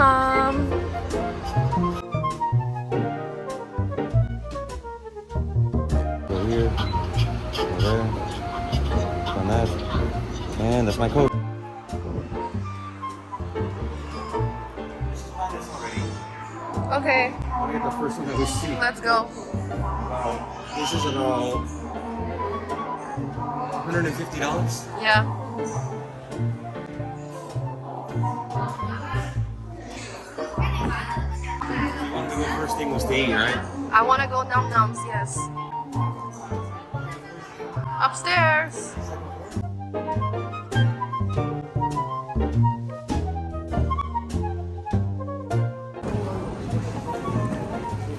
welcome. Go here, go there, on that, and that's my code. Okay, Look at the first one that we see. let's go. Wow, this is about $150. Yeah. I'm gonna go first thing was to eat, right? I want to go num nums, yes. Upstairs.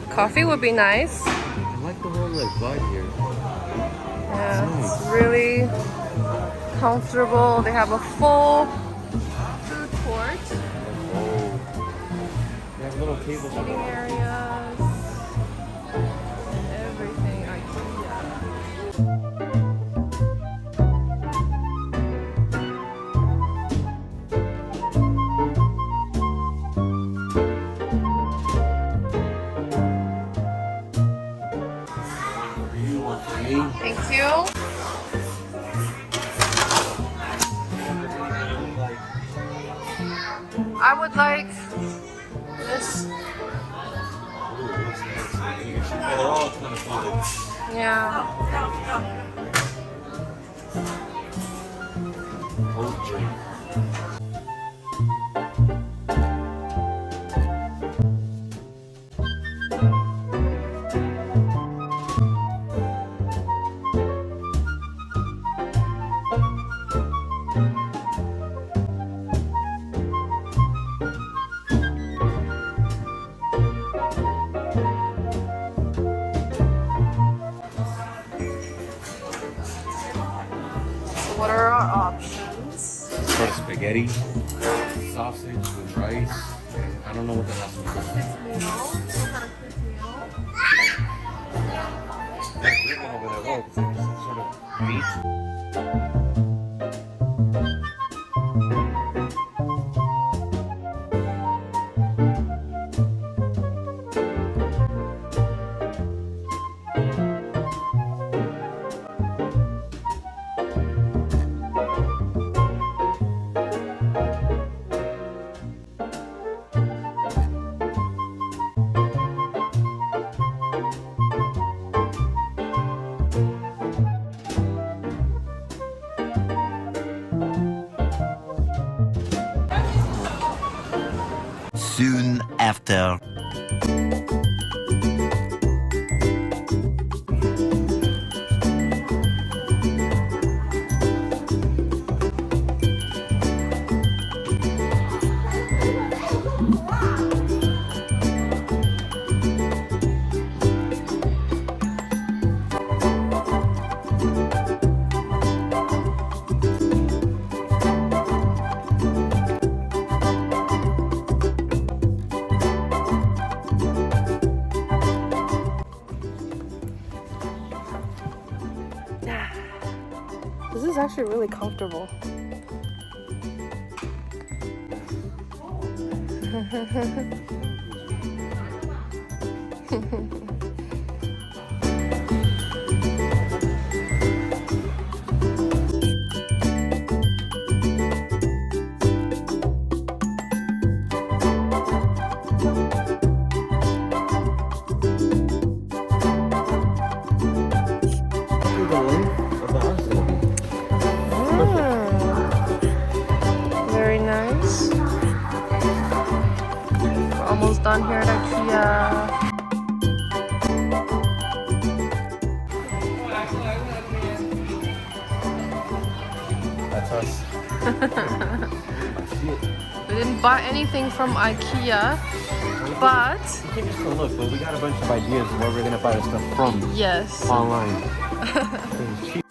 Coffee would be nice. I like the whole like vibe here. Yeah, Nice. it's really comfortable. They have a full food court, Oh, they have little tables. eating areas, everything IKEA. Thank you. I would like this. Yeah, they're all kind of folded. Yeah. Oat drink. What are our options? Sort of spaghetti, sausage with rice. I don't know what the last one is. Kids meal. What kind of kids meal? That green one over there, whoa, it's like some sort of meat. Soon after. This is actually really comfortable. Very nice. We're almost done here at IKEA. That's us. We didn't buy anything from IKEA, but We can just go look, but we got a bunch of ideas where we're gonna buy the stuff from yes. online. It's cheap.